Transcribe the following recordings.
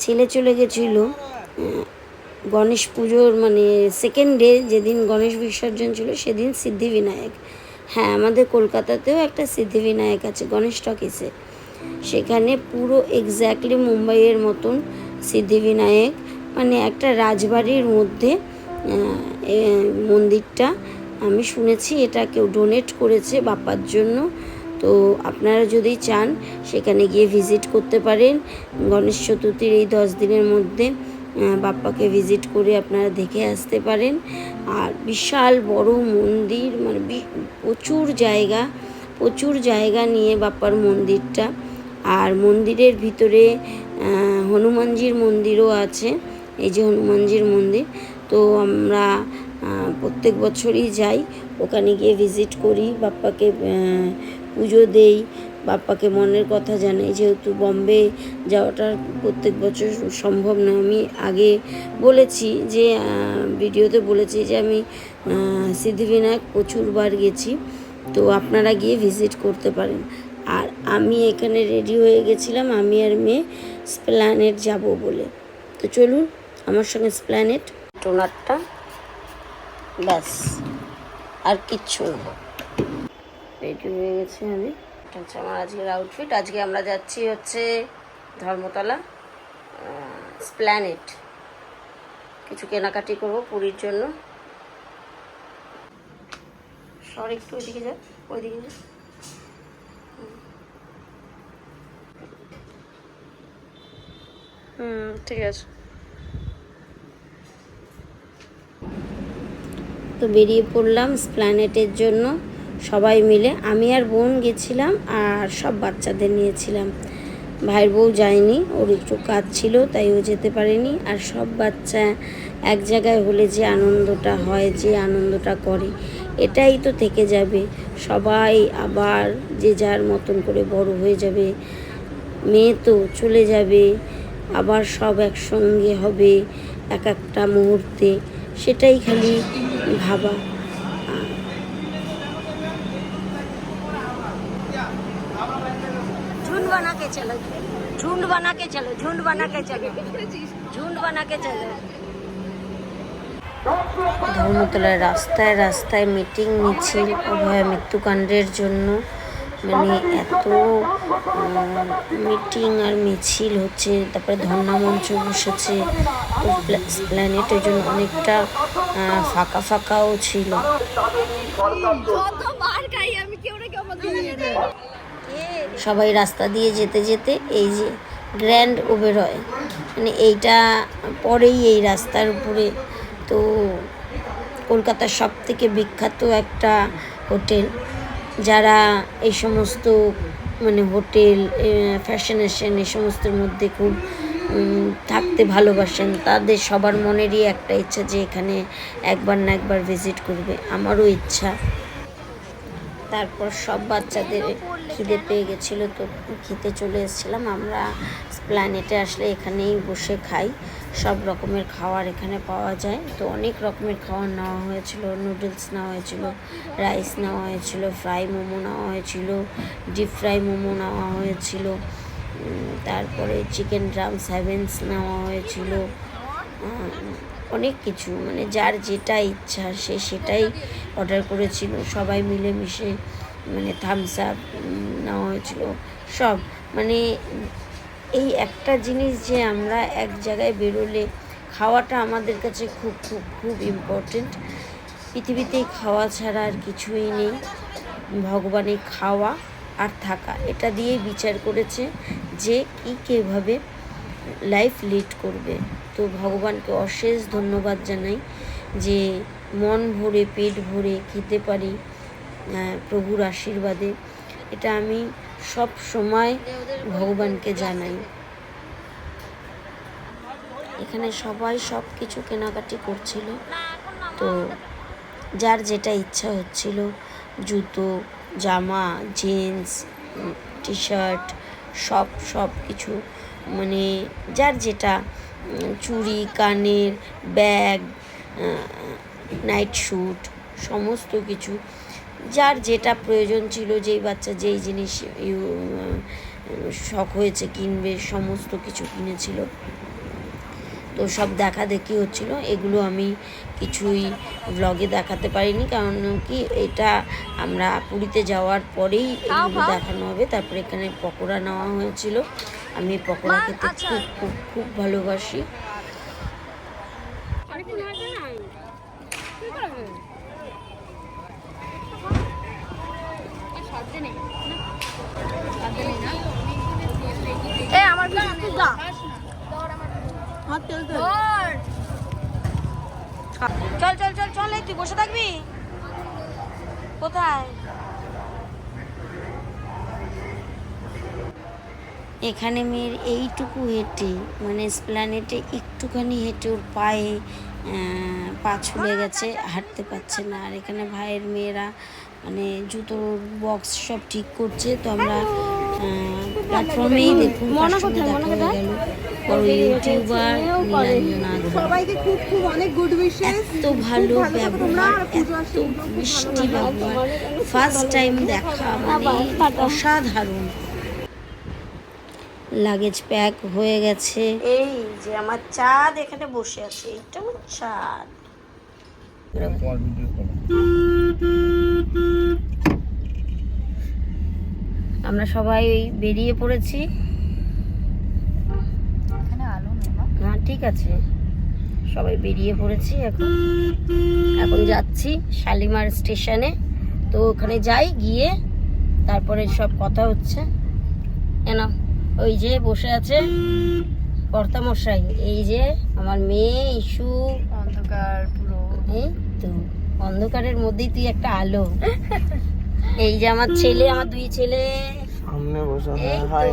ছেলে চলে গেছিল গণেশ পুজোর মানে সেকেন্ড ডে, যেদিন গণেশ বিসর্জন ছিল সেদিন সিদ্ধিবিনায়ক। হ্যাঁ, আমাদের কলকাতাতেও একটা সিদ্ধিবিনায়ক আছে গণেশ টকিসে। সেখানে পুরো এক্স্যাক্টলি মুম্বাইয়ের মতন সিদ্ধিবিনায়ক, মানে একটা রাজবাড়ির মধ্যে মন্দিরটা। আমি শুনেছি এটা কেউ ডোনেট করেছে বাপ্পার জন্য। তো আপনারা যদি চান সেখানে গিয়ে ভিজিট করতে পারেন। গণেশ চতুর্থীর এই 10 দিনের মধ্যে বাপ্পাকে ভিজিট করে আপনারা দেখে আসতে পারেন। আর বিশাল বড় মন্দির, মানে প্রচুর জায়গা নিয়ে বাপ্পার মন্দিরটা। আর মন্দিরের ভিতরে হনুমানজির মন্দিরও আছে। এই যে হনুমানজির মন্দির, তো আমরা প্রত্যেক বছরই যাই, ওখানে গিয়ে ভিজিট করি, বাপ্পাকে পুজো দেই, বাপ্পাকে মনের কথা জানাই। যেহেতু বম্বে যাওয়াটা প্রত্যেক বছর সম্ভব না, আমি আগে বলেছি যে ভিডিওতে বলেছি যে আমি সিদ্ধিবিনায়ক প্রচুরবার গেছি, তো আপনারা গিয়ে ভিজিট করতে পারেন। আর আমি এখানে রেডি হয়ে গেছিলাম, আমি আর মেয়ে স্প্ল্যানেট যাব বলে। তো চলুন আমার সঙ্গে স্প্ল্যানেট। টোনারটা ব্যাস, আর কিচ্ছু না। রেডি হয়ে গেছি আমি। এটা হচ্ছে আমার আজকের আউটফিট। আজকে আমরা যাচ্ছি হচ্ছে ধর্মতলা স্প্ল্যানেট, কিছু কেনাকাটি করবো পুরীর জন্য। সর একটু ওইদিকে যা, ওইদিকে যা। ঠিক আছে। তো বেরিয়ে পড়লাম স্প্ল্যানেটের জন্য সবাই মিলে। আমি আর বোন গেছিলাম, আর সব বাচ্চাদের নিয়েছিলাম। ভাইয়ের বউ যায়নি, ওর একটু কাজ ছিল তাই ও যেতে পারেনি। আর সব বাচ্চা এক জায়গায় হলে যে আনন্দটা হয়, যে আনন্দটা করে, এটাই তো থেকে যাবে। সবাই আবার যে যার মতন করে বড় হয়ে যাবে, মেয়ে তো চলে যাবে, আবার সব একসঙ্গে হবে এক একটা মুহূর্তে, সেটাই খালি ভাবা। झुंड बना के चलो, झुंड बना के चलो, झुंड बना के चलो, झुंड बना के चलो। ধর্মতলার রাস্তায় রাস্তায় মিটিং মিছিল অভয়া মৃত্যুকাণ্ডের জন্য, মানে এত মিটিং আর মিছিল হচ্ছে। তারপরে ধর্ণা মঞ্চ বসেছে, তো প্ল্যানেটের জন্য অনেকটা ফাঁকা ফাঁকাও ছিল। সবাই রাস্তা দিয়ে যেতে যেতে এই যে গ্র্যান্ড ওবেরয়, মানে এইটা পরেই এই রাস্তার উপরে। তো কলকাতার সব থেকে বিখ্যাত একটা হোটেল। যারা এই সমস্ত মানে হোটেল, ফ্যাশনেশন, এই সমস্তের মধ্যে খুব থাকতে ভালোবাসেন, তাদের সবার মনেরই একটা ইচ্ছা যে এখানে একবার না একবার ভিজিট করবে। আমারও ইচ্ছা। তারপর সব বাচ্চাদের খিদে পেয়ে গেছিলো, তো খেতে চলে এসেছিলাম আমরা। প্ল্যানেটে আসলে এখানেই বসে খাই, সব রকমের খাবার এখানে পাওয়া যায়। তো অনেক রকমের খাবার নেওয়া হয়েছিল, নুডলস নেওয়া হয়েছিল, রাইস নেওয়া হয়েছিল, ফ্রাই মোমো নেওয়া হয়েছিল, ডিপ ফ্রাই মোমো নেওয়া হয়েছিল, তারপরে চিকেন ড্রামস হ্যাভেন্স নেওয়া হয়েছিল, অনেক কিছু, মানে যার যেটা ইচ্ছা সে সেটাই অর্ডার করেছিল। সবাই মিলেমিশে মানে থামস আপ নেওয়া হয়েছিল সব। মানে এই একটা জিনিস যে আমরা এক জায়গায় বেরোলে খাওয়াটা আমাদের কাছে খুব খুব খুব ইম্পর্টেন্ট। পৃথিবীতে খাওয়া ছাড়া আর কিছুই নেই। ভগবানের খাওয়া আর থাকা, এটা দিয়েই বিচার করেছে যে কী কীভাবে লাইফ লিড করবে। তো ভগবানকে অশেষ ধন্যবাদ জানাই যে মন ভরে পেট ভরে খেতে পারি প্রভুর আশীর্বাদে। এটা আমি সব সময় ভগবানকে জানাই। এখানে সবাই সব কিছু কেনাকাটি করছিল, তো যার যেটা ইচ্ছা হচ্ছিল, জুতো, জামা, জিন্স, টি শার্ট, সব কিছু, মানে যার যেটা, চুড়ি, কানের, ব্যাগ, নাইট স্যুট, সমস্ত কিছু যার যেটা প্রয়োজন ছিল, যেই বাচ্চা যেই জিনিস শখ হয়েছে কিনবে, সমস্ত কিছু কিনেছিল। তো সব দেখা দেখি হচ্ছিল, এগুলো আমি কিছুই ব্লগে দেখাতে পারিনি, কারণ কি এটা আমরা পুরীতে যাওয়ার পরেই এগুলো দেখানো হবে। তারপরে এখানে পকোড়া নেওয়া হয়েছিল, আমি পকোড়া খেতে খুব খুব খুব ভালোবাসি। চল চল চল চল, এই তুই বসে থাকবি কোথায়? এখানে মেয়ের এইটুকু হেঁটে, মানে এসপ্ল্যানেটে একটুখানি হেঁটে ওর পায়ে পা ছুলে গেছে, হাঁটতে পারছে না। আর এখানে ভাইয়ের মেয়েরা মানে জুতোর বক্স সব ঠিক করছে। তো আমরা প্ল্যাটফর্মেই দেখুন কাস্টমার দেখা হয়ে গেল, বড় ইউটিউবার নীলাঞ্জনা। সবাইকে খুব খুব অনেক গুড উইশেস। এত ভালো ব্যবহার, এত মিষ্টি ব্যবহার, ফার্স্ট টাইম দেখা, মানে অসাধারণ। লাগেজ প্যাক হয়ে গেছে। এই যে আমার চাঁদ এখানে বসে আছে, এইটা আমার চাঁদ। আমরা সবাই বেরিয়ে পড়েছি। হ্যাঁ ঠিক আছে, সবাই বেরিয়ে পড়েছি। এখন যাচ্ছি শালিমার স্টেশনে। তো ওখানে যাই, গিয়ে তারপরে সব কথা হচ্ছে। না ওই যে বসে আছে কর্তামশাই, এই যে আমার মেয়ে ইস্যু। অন্ধকার পুরো, এই তো অন্ধকারের মধ্যেই তুই একটা আলো। এই যে আমার ছেলে, আমার দুই ছেলে সামনে বসে। হাই।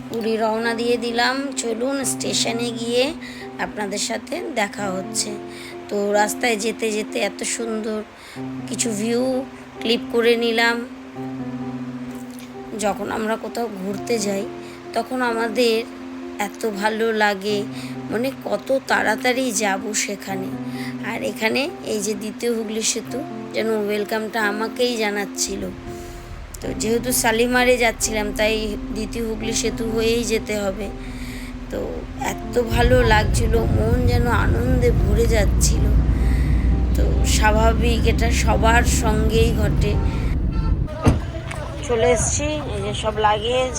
পুরী রওনা দিয়ে দিলাম। চলুন স্টেশনে গিয়ে আপনাদের সাথে দেখা হচ্ছে। তো রাস্তায় যেতে যেতে এত সুন্দর কিছু ভিউ ক্লিপ করে নিলাম। যখন আমরা কোথাও ঘুরতে যাই তখন আমাদের এত ভালো লাগে, মানে কত তাড়াতাড়ি যাব সেখানে। আর এখানে এই যে দ্বিতীয় হুগলি সেতু, যেন ওয়েলকামটা আমাকেই জানাচ্ছিল। তো যেহেতু শালিমারে যাচ্ছিলাম, তাই দ্বিতীয় হুগলি সেতু হয়েই যেতে হবে। তো এত ভালো লাগছিল, মন যেন আনন্দে ভরে যাচ্ছিল। তো স্বাভাবিক, এটা সবার সঙ্গেই ঘটে। চলে এসছি, এই যে সব লাগেজ।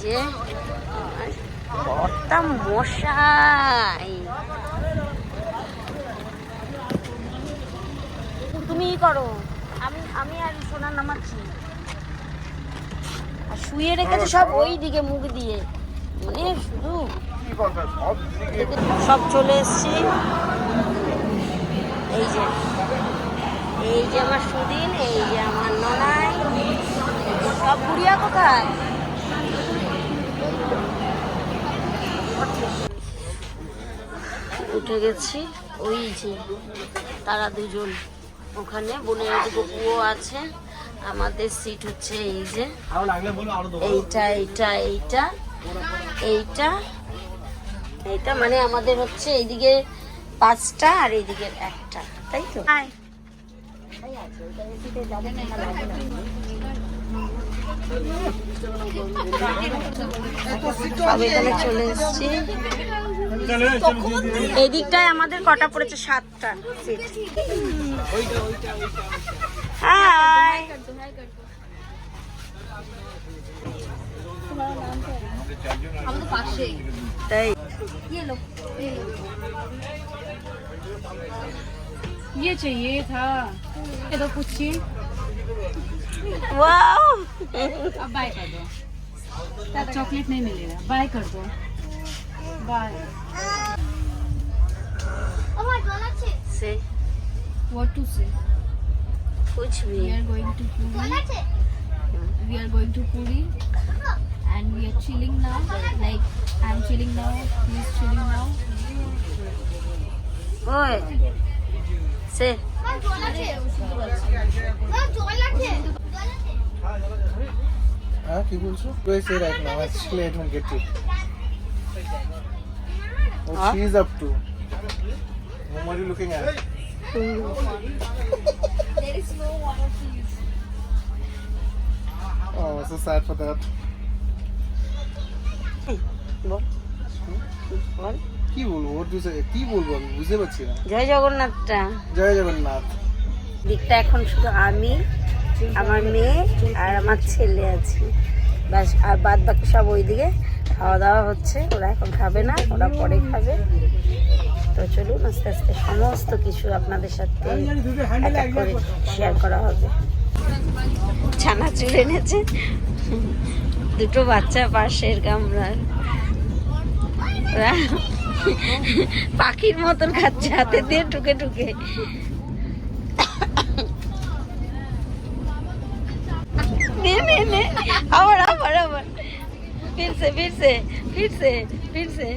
যে কর্তা মশাই, তুমিই করো, আমি আর সোনা নামাচ্ছি। আর শুয়ে রেখেছে সব ওই দিকে মুখ দিয়ে, মানে শুধু সব চলে এসছি। এই যে আমার সুদিন, এই যে আমার ননাই, সব বুড়িয়া কোথায়? উঠে গেছি, ওই যে তারা দুজন ওখানে, বোনের গপুও আছে। আমাদের সিট হচ্ছে এই যে এইটা এইটা এইটা এইটা এইটা, মানে আমাদের হচ্ছে এইদিকে 5টা আর এইদিকে 1টা, তাই তো? এখানে চলে এসছি। এই দিকটায় আমাদের কটা পড়েছে? 7টা সিট। হাই, তাই ये चाहिए था, ये तो पूछिए। वाओ, अब बाय कर दो, चॉकलेट नहीं मिलेगा, बाय कर दो, बाय। से What to say? कुछ भी। We are going to Puri. We are going to Puri, and we are chilling now. Like I'm chilling now, he is chilling now. ओए से কি বলছো? Wait, say right now. Actually, I don't get you. What she is up to? Whom are you looking at? There is no water, please. Oh, so sad for that. বল বল কি বলবো ওর দুসে কি বলবো আমি বুঝতে পারছি না। জয় জগন্নাথটা জয় জগন্নাথ। দিকটা এখন শুধু আমি, আমার মেয়ে আর আমার ছেলে আছি, ব্যাস। আর বাদ বাকি সব ওইদিকে খাওয়া দাওয়া হচ্ছে। ওরা এখন খাবে না, ওরা পরে খাবে। তো চলুন আস্তে আস্তে সমস্ত কিছু আপনাদের সাথে এক এক করে শেয়ার করা হবে। ছানাচুর এনেছে দুটো বাচ্চা পাশের কামরার, ওরা পাখির মতন খাচ্ছে হাতে দিয়ে টুকে টুকে। নে নে নে আবার আবার আবার ফিরছে ফিরছে ফিরছে ফিরছে।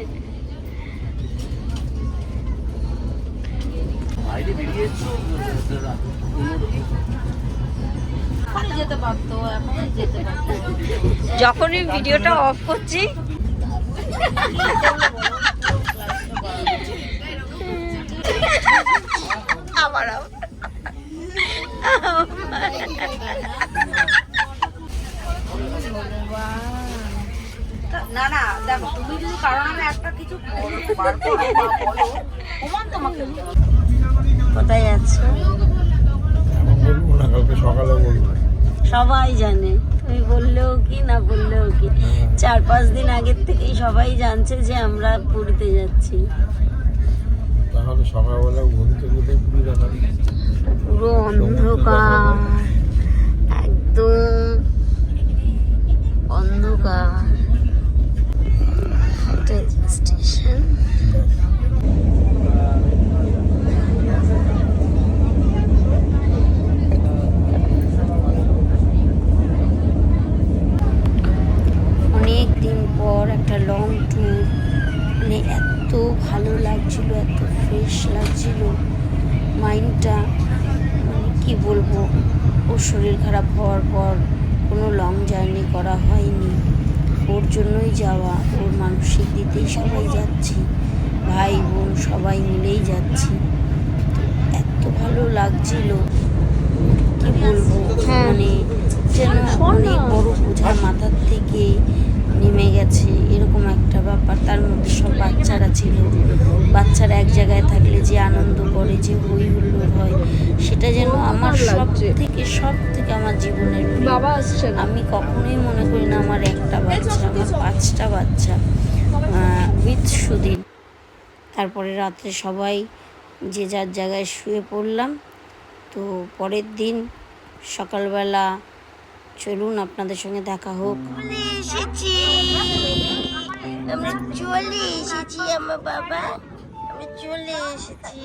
যেতে পারতো, এখনই যেতে পারতো। যখনই ভিডিওটা অফ করছি আবার না না দেখো, তুমি যদি কারণ আমি একটা কিছু কোথায় আছো সকালে বলবো, সবাই জানে, তুমি বললেও কি না বললেও কি। 4-5 দিন আগের থেকেই সবাই জানছে যে আমরা পুরীতে যাচ্ছি। তাহলে সকালবেলা ঘুম থেকে উঠে পুরী দেখা পুরো অন্ধকার, একদম অন্ধকার। স্টেশন অনেক দিন পর একটা লং ট্যুর, মানে এত ভালো লাগছিল, এত ফ্রেশ লাগছিল মাইন্ডটা, মানে কি বলবো। ওর শরীর খারাপ হওয়ার পর কোনো লং জার্নি করা হয়নি, ওর জন্যই যাওয়া। ওর মানসিক দিতেই সবাই যাচ্ছি, ভাই বোন সবাই মিলেই যাচ্ছি। এত ভালো লাগছিল কি বলবো, মানে যেন অনেক বড় বোঝা মাথার থেকে নেমে গেছে এরকম একটা ব্যাপার। তার মধ্যে সব বাচ্চারা ছিল, বাচ্চারা এক জায়গায় থাকলে যে আনন্দ করে, যে হই হুল্লোড় হয়, সেটা যেন আমার সব থেকে আমার জীবনের বাবা আসছে। আমি কখনোই মনে করি না আমার একটা বাচ্চা, আমার 5টা বাচ্চা উইথ সুদিন। তারপরে রাত্রে সবাই যে যার জায়গায় শুয়ে পড়লাম। তো পরের দিন সকালবেলা চলুন আপনাদের সঙ্গে দেখা হোক। চলে এসেছি আমরা, চলে এসেছি আমার বাবা, আমি চলে এসেছি।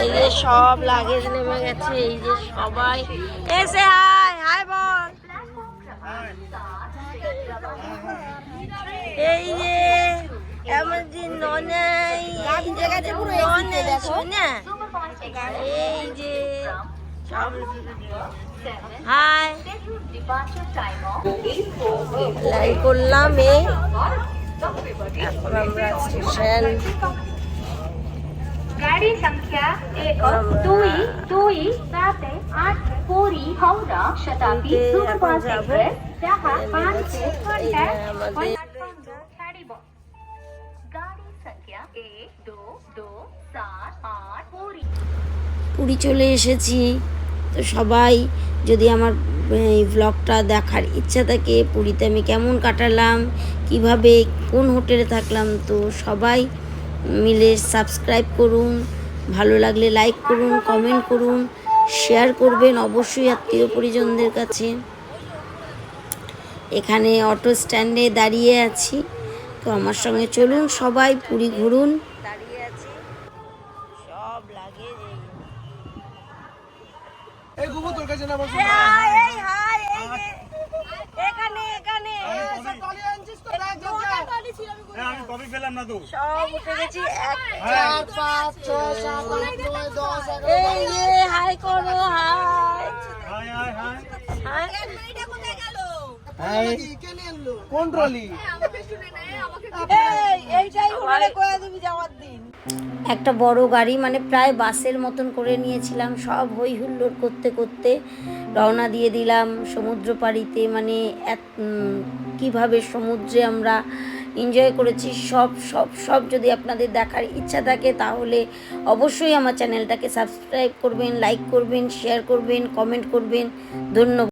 এই যে সব লাগেজ নেমে গেছে, এই যে সবাই এসে হাই হাই বল। এই যে আমাদের ননাই, এই জায়গাতে পুরো ননাই শোনা, এই যে হাই লাইক করলাম। এখন আমরা স্টেশন, गाड़ी संख्या 1-2-7-8 पुरी हावड़ा शताब्दी सुपरफास्ट एक्सप्रेस जहां 5 से गाड़ी संख्या 1-2-2-7-8 पुरी। পুরী চলে এসেছি। তো সবাই যদি আমার এই ব্লগটা দেখার ইচ্ছা থাকে, পুরীতে আমি কেমন কাটালাম, কিভাবে কোন হোটেলে থাকলাম, তো সবাই মিলে সাবস্ক্রাইব করুন, ভালো লাগলে লাইক করুন, কমেন্ট করুন, শেয়ার করবেন অবশ্যই আত্মীয় পরিজনদের কাছে। এখানে অটো স্ট্যান্ডে দাঁড়িয়ে আছি, তো আমার সঙ্গে চলুন সবাই পুরী ঘুরুন। দাঁড়িয়ে আছি, সব লাগে এই গুবু তোর কাছে না বসো। আমি কপি পেলাম না তো, সব উঠে গেছি। 1 4 5 6 7 8 9 10 11। এই যে হাই করো, hi hi hi hi hi. Hi. কোন ট্রলি? একটা বড় গাড়ি মানে প্রায় বাসের মতন করে নিয়েছিলাম, সব হই হুল্লোড় করতে করতে রওনা দিয়ে দিলাম সমুদ্র পাড়িতে। মানে কিভাবে সমুদ্রে আমরা এনজয় করেছি সব সব সব যদি আপনাদের দেখার ইচ্ছা থাকে তাহলে অবশ্যই আমার চ্যানেলটাকে সাবস্ক্রাইব করবেন, লাইক করবেন, শেয়ার করবেন, কমেন্ট করবেন। ধন্যবাদ।